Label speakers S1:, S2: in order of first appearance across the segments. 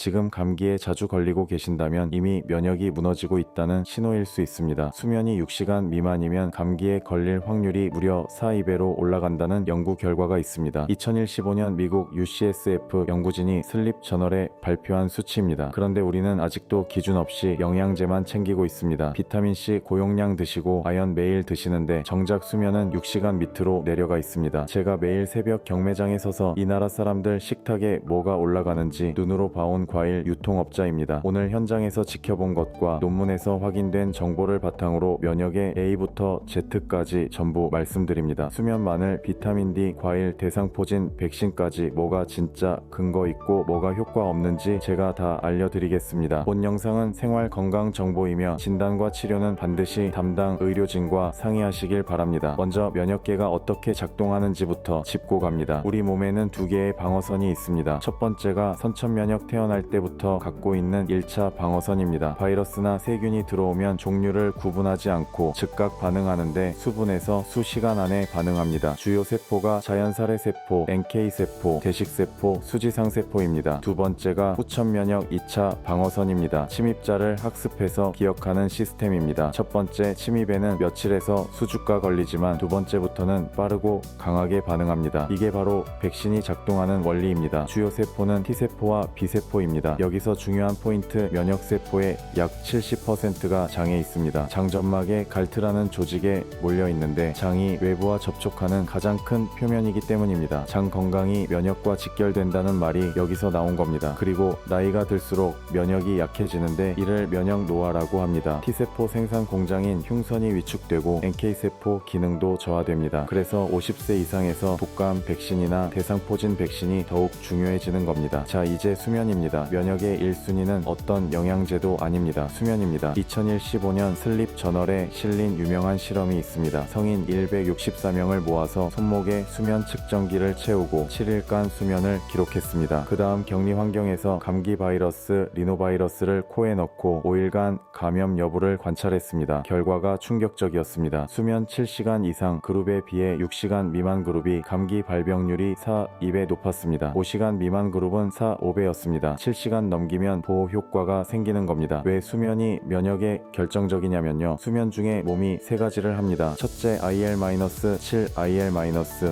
S1: 지금 감기에 자주 걸리고 계신다면 이미 면역이 무너지고 있다는 신호일 수 있습니다. 수면이 6시간 미만이면 감기에 걸릴 확률이 무려 4~2배로 올라간다는 연구 결과가 있습니다. 2015년 미국 UCSF 연구진이 슬립 저널에 발표한 수치입니다. 그런데 우리는 아직도 기준 없이 영양제만 챙기고 있습니다. 비타민C 고용량 드시고 아연 매일 드시는데 정작 수면은 6시간 밑으로 내려가 있습니다. 제가 매일 새벽 경매장에 서서 이 나라 사람들 식탁에 뭐가 올라가는지 눈으로 봐온 과일 유통업자입니다. 오늘 현장에서 지켜본 것과 논문에서 확인된 정보를 바탕으로 면역의 A부터 Z까지 전부 말씀드립니다. 수면, 마늘, 비타민 D, 과일, 대상포진, 백신까지 뭐가 진짜 근거 있고 뭐가 효과 없는지 제가 다 알려드리겠습니다. 본 영상은 생활 건강 정보이며 진단과 치료는 반드시 담당 의료진과 상의하시길 바랍니다. 먼저 면역계가 어떻게 작동하는지부터 짚고 갑니다. 우리 몸에는 두 개의 방어선이 있습니다. 첫 번째가 선천면역 태어날 때부터 갖고 있는 1차 방어선입니다. 바이러스나 세균이 들어오면 종류를 구분하지 않고 즉각 반응하는데 수분에서 수시간 안에 반응합니다. 주요 세포가 자연살해세포, NK세포, 대식세포, 수지상세포입니다. 두 번째가 후천면역 2차 방어선입니다. 침입자를 학습해서 기억하는 시스템입니다. 첫 번째 침입에는 며칠에서 수주가 걸리지만 두 번째부터는 빠르고 강하게 반응합니다. 이게 바로 백신이 작동하는 원리입니다. 주요 세포는 T세포와 B세포입니다. 여기서 중요한 포인트, 면역세포의 약 70%가 장에 있습니다. 장점막에 갈트라는 조직에 몰려 있는데 장이 외부와 접촉하는 가장 큰 표면이기 때문입니다. 장 건강이 면역과 직결된다는 말이 여기서 나온 겁니다. 그리고 나이가 들수록 면역이 약해지는데 이를 면역 노화라고 합니다. T세포 생산 공장인 흉선이 위축되고 NK세포 기능도 저하됩니다. 그래서 50세 이상에서 독감 백신이나 대상포진 백신이 더욱 중요해지는 겁니다. 자, 이제 수면입니다. 면역의 1순위는 어떤 영양제도 아닙니다. 수면입니다. 2015년 슬립 저널에 실린 유명한 실험이 있습니다. 성인 164명을 모아서 손목에 수면 측정기를 채우고 7일간 수면을 기록했습니다. 그 다음 격리 환경에서 감기 바이러스, 리노바이러스를 코에 넣고 5일간 감염 여부를 관찰했습니다. 결과가 충격적이었습니다. 수면 7시간 이상 그룹에 비해 6시간 미만 그룹이 감기 발병률이 4~2배 높았습니다. 5시간 미만 그룹은 4~5배였습니다. 7시간 넘기면 보호 효과가 생기는 겁니다. 왜 수면이 면역에 결정적이냐면요. 수면 중에 몸이 세 가지를 합니다. 첫째, IL-7, IL-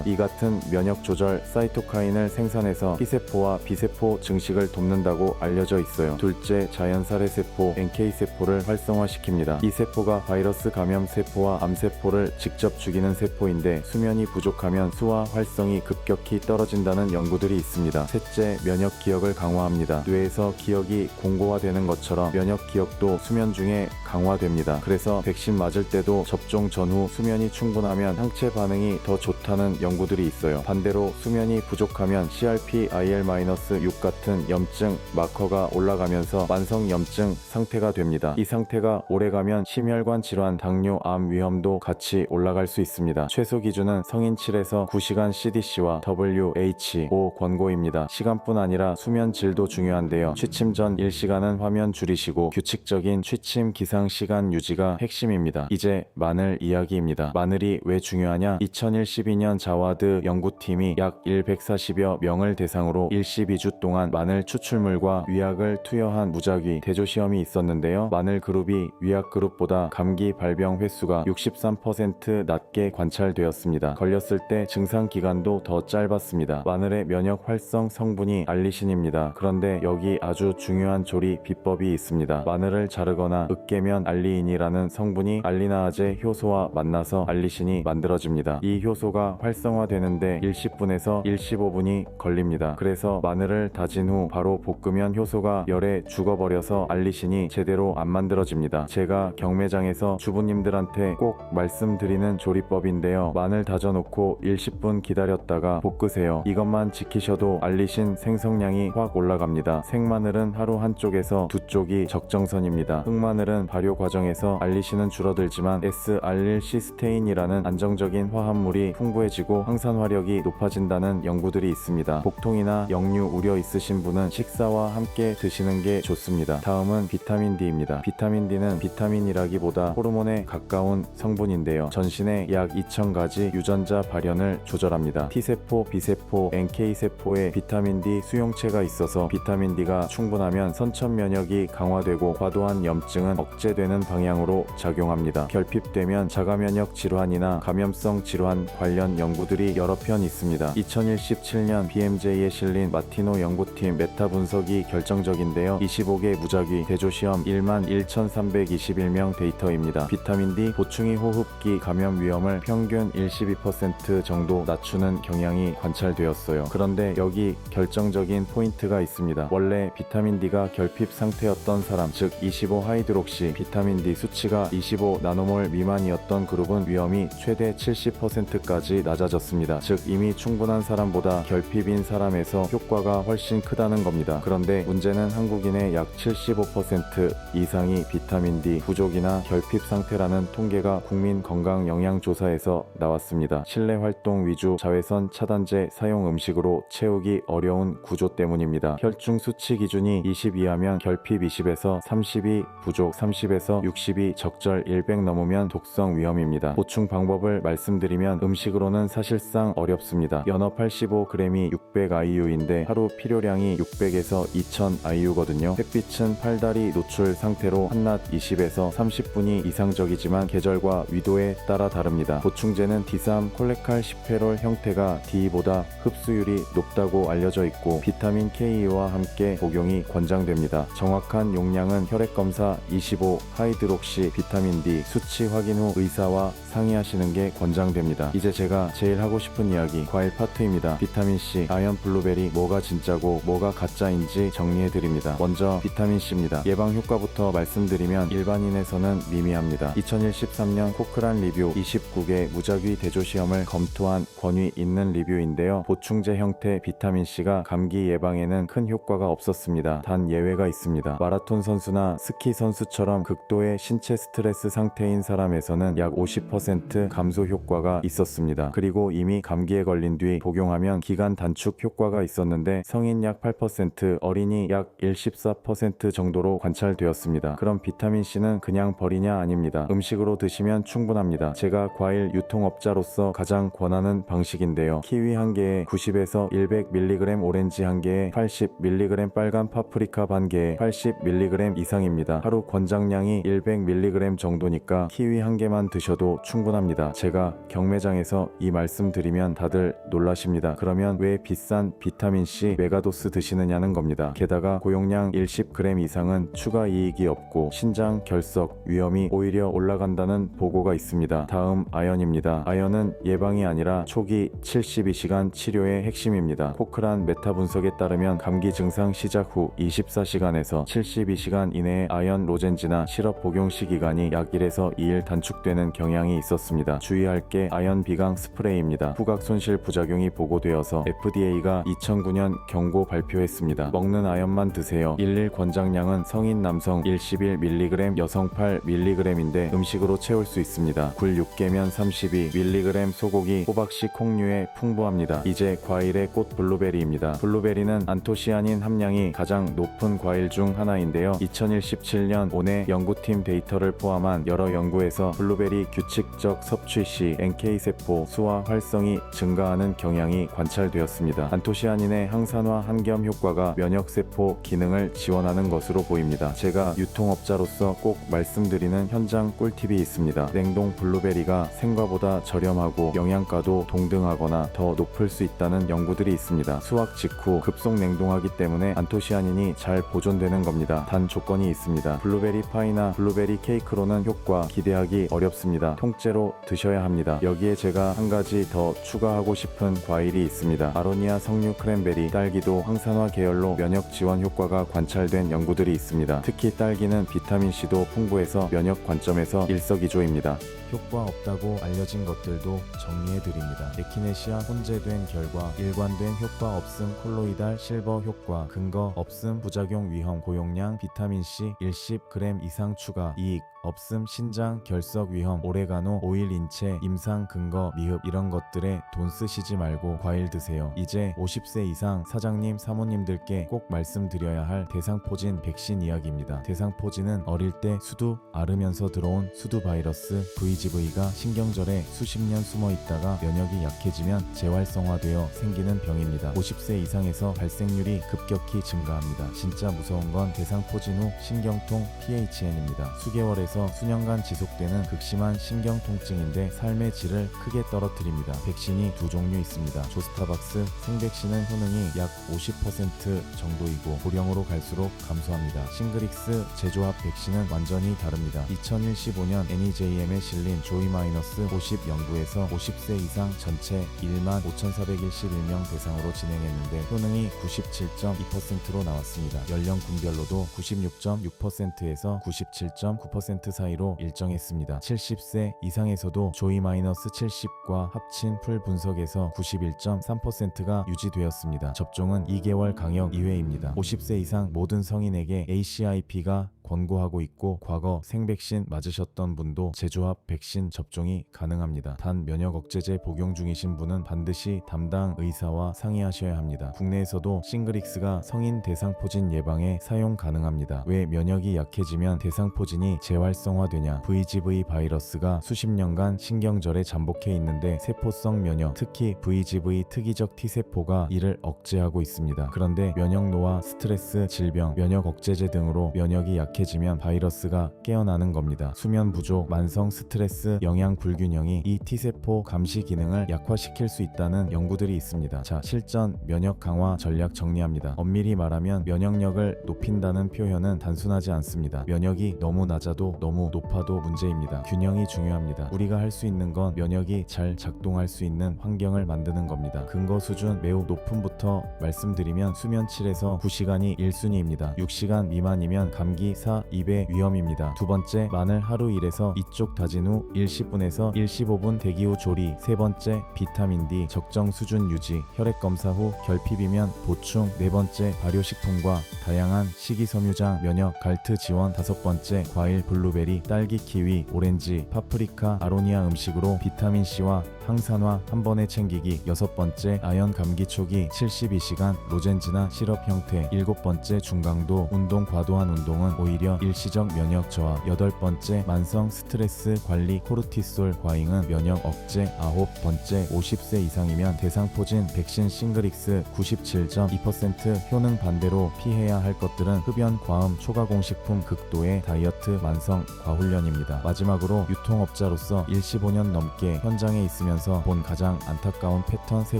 S1: 이 같은 면역 조절 사이토카인을 생산해서 T세포와 B세포 증식을 돕는다고 알려져 있어요. 둘째, 자연살해세포 NK세포를 활성화시킵니다. 이 세포가 바이러스 감염 세포와 암세포를 직접 죽이는 세포인데 수면이 부족하면 수와 활성이 급격히 떨어진다는 연구들이 있습니다. 셋째, 면역 기억을 강화합니다. 뇌에서 기억이 공고화되는 것처럼 면역 기억도 수면 중에 강화됩니다. 그래서 백신 맞을 때도 접종 전후 수면이 충분하면 항체 반응이 더 좋다는 연구들이 있어요. 반대로 수면이 부족하면 CRP, IL-6 같은 염증 마커가 올라가면서 만성염증 상태가 됩니다. 이 상태가 오래가면 심혈관 질환, 당뇨, 암 위험도 같이 올라갈 수 있습니다. 최소 기준은 성인 7에서 9시간 CDC와 WHO 권고입니다. 시간뿐 아니라 수면 질도 중요한데요. 취침 전 1시간은 화면 줄이시고 규칙적인 취침 기상 시간 유지가 핵심입니다. 이제 마늘 이야기입니다. 마늘이 왜 중요하냐? 2012년 자와드 연구팀이 약 140여 명을 대상으로 12주 동안 마늘 추출물과 위약을 투여한 무작위 대조시험이 있었는데요. 마늘 그룹이 위약 그룹보다 감기 발병 횟수가 63% 낮게 관찰되었습니다. 걸렸을 때 증상 기간도 더 짧았습니다. 마늘의 면역 활성 성분이 알리신입니다. 그런데 여기 아주 중요한 조리 비법이 있습니다. 마늘을 자르거나 으깨면 알리인이라는 성분이 알리나아제 효소와 만나서 알리신이 만들어집니다. 이 효소가 활성화되는데 10분에서 15분이 걸립니다. 그래서 마늘을 다진 후 바로 볶으면 효소가 열에 죽어버려서 알리신이 제대로 안 만들어집니다. 제가 경매장에서 주부님들한테 꼭 말씀드리는 조리법인데요. 마늘 다져놓고 10분 기다렸다가 볶으세요. 이것만 지키셔도 알리신 생성량이 확 올라갑니다. 생마늘은 하루 한쪽에서 두 쪽이 적정선입니다. 흑마늘은 발효 과정에서 알리신은 줄어들지만 S알릴시스테인이라는 안정적인 화합물이 풍부해지고 항산화력이 높아진다는 연구들이 있습니다. 복통이나 역류 우려 있으신 분은 식사와 함께 드시는 게 좋습니다. 다음은 비타민 D입니다. 비타민 D는 비타민이라기보다 호르몬에 가까운 성분인데요. 전신의 약 2000가지 유전자 발현을 조절합니다. T세포, B세포, NK세포에 비타민 D 수용체가 있어서 비타민 비타민 D가 충분하면 선천 면역이 강화되고 과도한 염증은 억제되는 방향으로 작용합니다. 결핍되면 자가면역 질환이나 감염성 질환 관련 연구들이 여러 편 있습니다. 2017년 BMJ에 실린 마티노 연구팀 메타 분석이 결정적인데요. 25개 무작위 대조시험 11,321명 데이터입니다. 비타민 D 보충이 호흡기 감염 위험을 평균 12% 정도 낮추는 경향이 관찰되었어요. 그런데 여기 결정적인 포인트가 있습니다. 원래 비타민 D가 결핍 상태였던 사람, 즉 25하이드록시 비타민 D 수치가 25 나노몰 미만이었던 그룹은 위험이 최대 70%까지 낮아졌습니다. 즉 이미 충분한 사람보다 결핍인 사람에서 효과가 훨씬 크다는 겁니다. 그런데 문제는 한국인의 약 75% 이상이 비타민 D 부족이나 결핍 상태라는 통계가 국민건강영양조사에서 나왔습니다. 실내 활동 위주 자외선 차단제 사용 음식으로 채우기 어려운 구조 때문입니다. 혈중 수치 기준이 20 이하면 결핍 20에서 32, 부족 30에서 60이 적절 100 넘으면 독성 위험입니다. 보충 방법을 말씀드리면 음식으로는 사실상 어렵습니다. 연어 85g이 600IU인데 하루 필요량이 600에서 2000IU거든요. 햇빛은 팔다리 노출 상태로 한낮 20에서 30분이 이상적이지만 계절과 위도에 따라 다릅니다. 보충제는 D3 콜레칼시페롤 형태가 D보다 흡수율이 높다고 알려져 있고 비타민 K와 함께 복용이 권장됩니다. 정확한 용량은 혈액검사 25 하이드록시 비타민 D 수치 확인 후 의사와 상의하시는 게 권장됩니다. 이제 제가 제일 하고 싶은 이야기 과일 파트입니다. 비타민C, 아연 블루베리 뭐가 진짜고 뭐가 가짜인지 정리해드립니다. 먼저 비타민C입니다. 예방 효과부터 말씀드리면 일반인에서는 미미합니다. 2013년 코크란 리뷰 29개 무작위 대조시험을 검토한 권위 있는 리뷰인데요. 보충제 형태 비타민C가 감기 예방에는 큰 효과가 없었습니다. 단 예외가 있습니다. 마라톤 선수나 스키 선수처럼 극도의 신체 스트레스 상태인 사람에서는 약 50% 감소 효과가 있었습니다. 그리고 이미 감기에 걸린 뒤 복용하면 기간 단축 효과가 있었는데 성인 약 8%, 어린이 약 14% 정도로 관찰되었습니다. 그럼 비타민C는 그냥 버리냐? 아닙니다. 음식으로 드시면 충분합니다. 제가 과일 유통업자로서 가장 권하는 방식인데요. 키위 1개에 90에서 100mg, 오렌지 1개에 80mg, 빨간 파프리카 반 개에 80mg 이상입니다. 하루 권장량이 100mg 정도니까 키위 1개만 드셔도 충분합니다. 제가 경매장에서 이 말씀 드리면 다들 놀라십니다. 그러면 왜 비싼 비타민C 메가도스 드시느냐는 겁니다. 게다가 고용량 10g 이상은 추가 이익이 없고 신장 결석 위험이 오히려 올라간다는 보고가 있습니다. 다음 아연입니다. 아연은 예방이 아니라 초기 72시간 치료의 핵심입니다. 코크란 메타 분석에 따르면 감기 증상 시작 후 24시간에서 72시간 이내에 아연 로젠지나 시럽 복용 시기간이 약 1에서 2일 단축되는 경향이 있었습니다. 주의할 게 아연 비강 스프레이입니다. 후각 손실 부작용이 보고되어서 FDA가 2009년 경고 발표했습니다. 먹는 아연만 드세요. 일일 권장량은 성인 남성 11mg, 여성 8mg인데 음식으로 채울 수 있습니다. 굴 6개면 32mg, 소고기, 호박씨 콩류에 풍부합니다. 이제 과일의 꽃 블루베리입니다. 블루베리는 안토시아닌 함량이 가장 높은 과일 중 하나인데요. 2017년 온해 연구팀 데이터를 포함한 여러 연구에서 블루베리 규칙적 섭취 시 NK세포 수와 활성이 증가하는 경향이 관찰되었습니다. 안토시아닌의 항산화 항겸 효과가 면역세포 기능을 지원하는 것으로 보입니다. 제가 유통업자로서 꼭 말씀드리는 현장 꿀팁이 있습니다. 냉동 블루베리가 생과보다 저렴하고 영양가도 동등하거나 더 높을 수 있다는 연구들이 있습니다. 수확 직후 급속 냉동하기 때문에 안토시아닌이 잘 보존되는 겁니다. 단 조건이 있습니다. 블루베리 파이나 블루베리 케이크로는 효과 기대하기 어렵습니다. 통째로 드셔야 합니다. 여기에 제가 한 가지 더 추가하고 싶은 과일이 있습니다. 아로니아 석류 크랜베리, 딸기도 항산화 계열로 면역 지원 효과가 관찰된 연구들이 있습니다. 특히 딸기는 비타민C도 풍부해서 면역 관점에서 일석이조입니다. 효과 없다고 알려진 것들도 정리해드립니다. 에키네시아 혼재된 결과 일관된 효과 없음, 콜로이달 실버 효과 근거 없음, 부작용 위험, 고용량 비타민C 10g 이상 추가 이익 없음, 신장, 결석 위험, 오레가노, 오일, 인체, 임상, 근거, 미흡 이런 것들에 돈 쓰시지 말고 과일 드세요. 이제 50세 이상 사장님, 사모님들께 꼭 말씀드려야 할 대상포진 백신 이야기입니다. 대상포진은 어릴 때 수두 앓으면서 들어온 수두 바이러스 VGV가 신경절에 수십 년 숨어 있다가 면역이 약해지면 재활성화되어 생기는 병입니다. 50세 이상에서 발생률이 급격히 증가합니다. 진짜 무서운 건 대상포진 후 신경통 PHN입니다. 수개월에서 수년간 지속되는 극심한 신경통증인데 삶의 질을 크게 떨어뜨립니다. 백신이 두 종류 있습니다. 조스타박스 생백신은 효능이 약 50% 정도이고 고령으로 갈수록 감소합니다. 싱그릭스 제조합 백신은 완전히 다릅니다. 2015년 NEJM에 실린 조이-50 연구에서 50세 이상 전체 15,411명 대상으로 진행했는데 효능이 97.2%로 나왔습니다. 연령군별로도 96.6%에서 97.9% 사이로 일정했습니다. 70세 이상에서도 조이-70과 합친 풀 분석에서 91.3%가 유지되었습니다. 접종은 2개월 강역 2회입니다. 50세 이상 모든 성인에게 ACIP가 권고하고 있고 과거 생백신 맞으셨던 분도 제조합 백신 접종이 가능합니다. 단 면역 억제제 복용 중이신 분은 반드시 담당 의사와 상의하셔야 합니다. 국내에서도 싱그릭스가 성인 대상포진 예방에 사용 가능합니다. 왜 면역이 약해지면 대상포진이 재활성화되냐? VGV 바이러스가 수십 년간 신경절에 잠복해 있는데 세포성 면역, 특히 VGV 특이적 T세포가 이를 억제하고 있습니다. 그런데 면역노화, 스트레스, 질병, 면역 억제제 등으로 면역이 약해지면 바이러스가 깨어나는 겁니다. 수면 부족, 만성 스트레스, 영양 불균형이 이 T세포 감시 기능을 약화시킬 수 있다는 연구들이 있습니다. 자, 실전 면역 강화 전략 정리합니다. 엄밀히 말하면 면역력을 높인다는 표현은 단순하지 않습니다. 면역이 너무 낮아도 너무 높아도 문제입니다. 균형이 중요합니다. 우리가 할 수 있는 건 면역이 잘 작동할 수 있는 환경을 만드는 겁니다. 근거 수준 매우 높음부터 말씀드리면 수면 7에서 9시간이 1순위입니다. 6시간 미만이면 감기 4, 2배 위험입니다. 두 번째, 마늘 하루 1에서 2쪽 다진 후 10분에서 15분 대기 후 조리. 세 번째, 비타민 D 적정 수준 유지. 혈액 검사 후 결핍이면 보충. 네 번째, 발효식품과 다양한 식이섬유장 면역 갈트 지원. 다섯 번째, 과일 블루베리, 딸기, 키위, 오렌지, 파프리카, 아로니아 음식으로 비타민C와 항산화 한 번에 챙기기. 여섯 번째, 아연 감기 초기 72시간 로젠지나 시럽 형태. 일곱 번째, 중강도 운동. 과도한 운동은 오히려 일시적 면역 저하. 여덟 번째, 만성 스트레스 관리 코르티솔 과잉은 면역 억제. 아홉 번째, 50세 이상이면 대상포진 백신 싱그릭스 97.2% 효능. 반대로 피해야 할 것들은 흡연, 과음, 초가공식품, 극도의 다이어트, 만성 과훈련입니다. 마지막으로 유통업자로서 15년 넘게 현장에 있으면서 본 가장 안타까운 패턴 세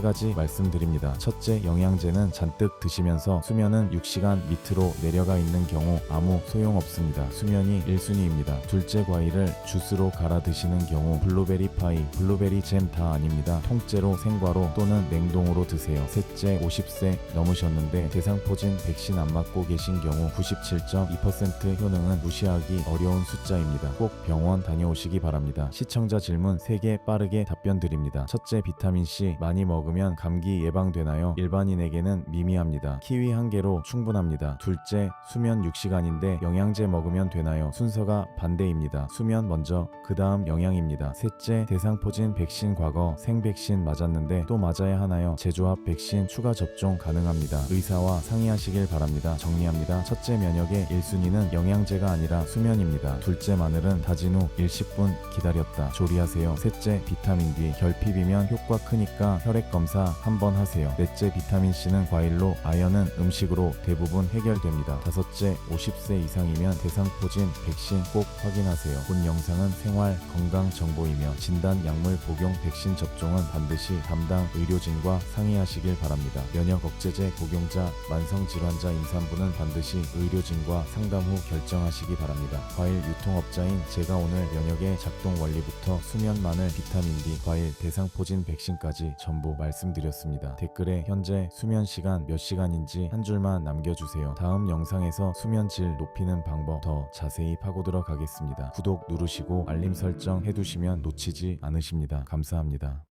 S1: 가지 말씀드립니다. 첫째, 영양제는 잔뜩 드시면서 수면은 6시간 밑으로 내려가 있는 경우 아무 소용없습니다. 수면이 1순위입니다. 둘째, 과일을 주스로 갈아 드시는 경우 블루베리 파이, 블루베리 잼 다 아닙니다. 통째로 생과로 또는 냉동으로 드세요. 셋째, 50세 넘으셨는데 대상포진 백신 안 맞고 계신 경우 97.2% 효능은 무시하기 어려운 숫자입니다. 꼭 병원 다녀오시기 바랍니다. 시청자 질문 3개 빠르게 답변 드립니다. 첫째, 비타민C 많이 먹으면 감기 예방되나요? 일반인에게는 미미합니다. 키위 한 개로 충분합니다. 둘째, 수면 6시간인데 영양제 먹으면 되나요? 순서가 반대입니다. 수면 먼저, 그 다음 영양입니다. 셋째, 대상포진 백신 과거 생백신 맞았는데 또 맞아야 하나요? 제조합 백신 추가 접종 가능합니다. 의사와 상의하시길 바랍니다. 정리합니다. 첫째, 면역의 1순위는 영양제가 아니라 수면입니다. 둘째, 마늘은 다진 후 10분 기다렸다 조리하세요. 셋째, 비타민 D 결핍이면 효과 크니까 혈액 검사 한번 하세요. 넷째, 비타민 C는 과일로, 아연은 음식으로 대부분 해결됩니다. 다섯째, 50세 이상이면 대상포진 백신 꼭 확인하세요. 본 영상은 생활 건강 정보이며 진단 약물 복용 백신 접종은 반드시 담당 의료진과 상의하시길 바랍니다. 면역 억제제 복용자, 만성 질환자, 임산부는 반드시 의료진과 상담 후 결정하시기 바랍니다. 과일 유통업자인 제가 오늘 면역의 작동 원리부터 수면, 마늘, 비타민 D, 과일, 대상포진 백신까지 전부 말씀드렸습니다. 댓글에 현재 수면 시간 몇 시간인지 한 줄만 남겨주세요. 다음 영상에서 수면 질 높이는 방법 더 자세히 파고들어 가겠습니다. 구독 누르시고 알림 설정 해두시면 놓치지 않으십니다. 감사합니다.